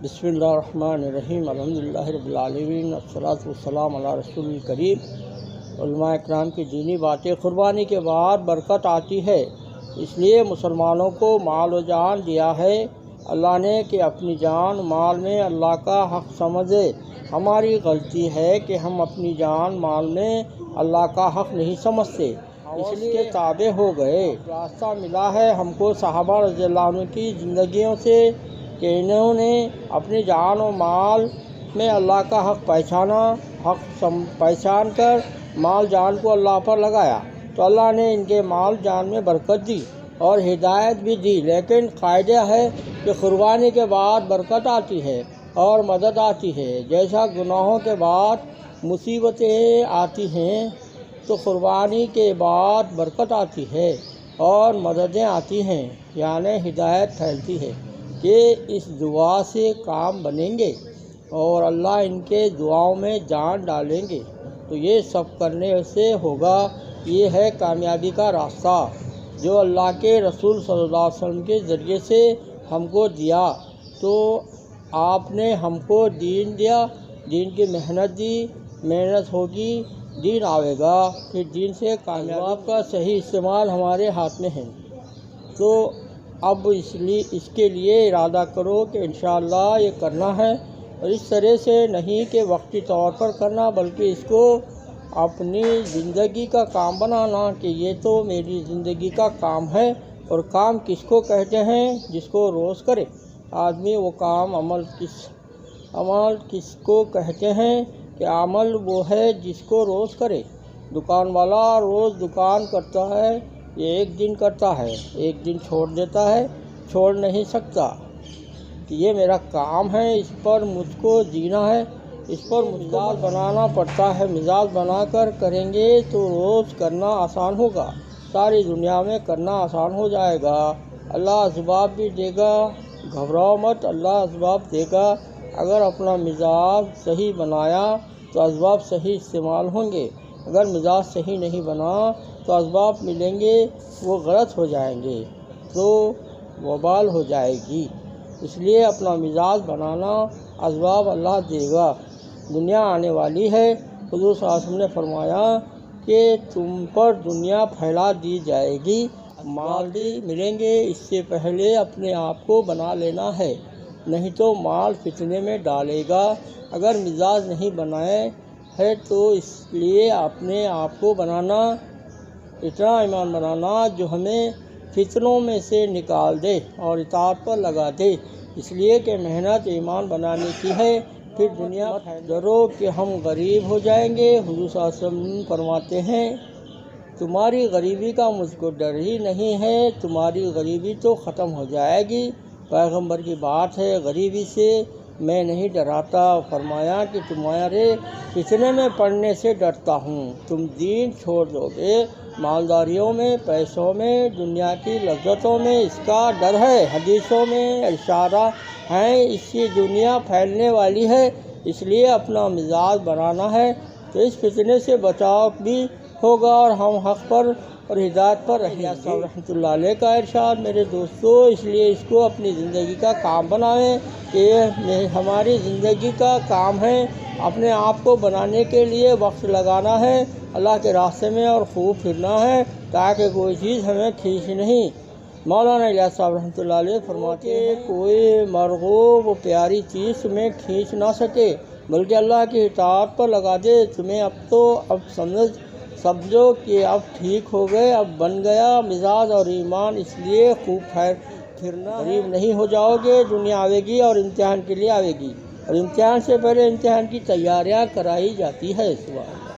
बिस्मिल्लाहिर्रहमानिर्रहीम अल्हम्दुलिल्लाहि रब्बिल आलमीन अस्सलातु वस्सलामु अला रसूलिल करीम। उलमा इकराम की दीनी बातें, कुर्बानी के बाद बरकत आती है, इसलिए मुसलमानों को माल व जान दिया है अल्लाह ने कि अपनी जान माल में अल्लाह का हक़ समझे। हमारी गलती है कि हम अपनी जान माल में अल्लाह का हक़ नहीं समझते, इसलिए ताबे हो गए। रास्ता मिला है हमको सहाबा रज़ियल्लाहु अन्हुम की ज़िंदगियों से कि इन्होंने अपनी जान और माल में अल्लाह का हक़ पहचाना, पहचान कर माल जान को अल्लाह पर लगाया, तो अल्लाह ने इनके माल जान में बरकत दी और हिदायत भी दी। लेकिन क़ायदा है कि कुर्बानी के बाद बरकत आती है और मदद आती है। जैसा गुनाहों के बाद मुसीबतें आती हैं, तो कुर्बानी के बाद बरकत आती है और मददें आती हैं, यानी हिदायत फैलती है कि इस दुआ से काम बनेंगे और अल्लाह इनके दुआओं में जान डालेंगे। तो ये सब करने से होगा। ये है कामयाबी का रास्ता जो अल्लाह के रसूल सल्लल्लाहु अलैहि वसल्लम के ज़रिए से हमको दिया। तो आपने हमको दीन दिया, दीन की मेहनत दी, मेहनत होगी दीन आवेगा, फिर दीन से कामयाबी का सही इस्तेमाल हमारे हाथ में है। तो अब इसके लिए इरादा करो कि इंशाअल्लाह ये करना है, और इस तरह से नहीं कि वक्ती तौर पर करना, बल्कि इसको अपनी ज़िंदगी का काम बनाना कि ये तो मेरी ज़िंदगी का काम है। और काम किसको कहते हैं? जिसको रोज़ करे आदमी वो काम। अमल किसको कहते हैं? कि अमल वो है जिसको रोज़ करे। दुकान वाला रोज़ दुकान करता है, ये एक दिन करता है, एक दिन छोड़ देता है, छोड़ नहीं सकता कि ये मेरा काम है, इस पर मुझको जीना है, इस पर मिजाज बनाना पड़ता है। मिजाज बनाकर करेंगे तो रोज़ करना आसान होगा, सारी दुनिया में करना आसान हो जाएगा। अल्लाह असबाब भी देगा, घबराओ मत, अल्लाह असबाब देगा। अगर अपना मिजाज सही बनाया तो असबाब सही इस्तेमाल होंगे, अगर मिजाज सही नहीं बना तो असबाब मिलेंगे वो गलत हो जाएंगे, तो वबाल हो जाएगी। इसलिए अपना मिजाज बनाना, असबाब अल्लाह देगा। दुनिया आने वाली है, हुज़ूर सल्लल्लाहु अलैहि वसल्लम ने फरमाया कि तुम पर दुनिया फैला दी जाएगी, माल भी मिलेंगे, इससे पहले अपने आप को बना लेना है, नहीं तो माल फितने में डालेगा। अगर मिजाज नहीं बनाए है तो इसलिए अपने आप को बनाना, इतना ईमान बनाना जो हमें फितनों में से निकाल दे और इताअत पर लगा दे। इसलिए कि मेहनत ईमान बनाने की है। फिर दुनिया डरो कि हम गरीब हो जाएंगे। हुज़ूर सल्लल्लाहु अलैहि वसल्लम फरमाते हैं, तुम्हारी गरीबी का मुझको डर ही नहीं है, तुम्हारी गरीबी तो ख़त्म हो जाएगी। पैगंबर की बात है, गरीबी से मैं नहीं डराता। फरमाया कि तुम्हारे फितने में पड़ने से डरता हूँ। तुम दीन छोड़ दोगे, मालदारियों में, पैसों में, दुनिया की लज्जतों में, इसका डर है। हदीसों में इशारा है, इसकी दुनिया फैलने वाली है, इसलिए अपना मिजाज बनाना है, तो इस फितने से बचाव भी होगा और हम हक़ पर और हिदायत पर रहेंगे। रहमतुल्लाह अलैह का इरशाद मेरे दोस्तों, इसलिए इसको अपनी ज़िंदगी का काम बनाएं। ये हमारी ज़िंदगी का काम है, अपने आप को बनाने के लिए वक्त लगाना है अल्लाह के रास्ते में और खूब फिरना है, ताकि कोई चीज़ हमें खींच नहीं। मौलाना इलियास साहब रहमतुल्लाह अलैह फरमाते हैं, कोई मरगूब प्यारी चीज़ तुम्हें खींच ना सके, बल्कि अल्लाह की इताअत पर लगा दे तुम्हें। अब समझो कि अब ठीक हो गए, अब बन गया मिजाज और ईमान, इसलिए खूब फिरना। गरीब नहीं हो जाओगे, दुनिया आवेगी और इम्तिहान के लिए आवेगी, और इम्तिहान से पहले इम्तिहान की तैयारियां कराई जाती है। सुबह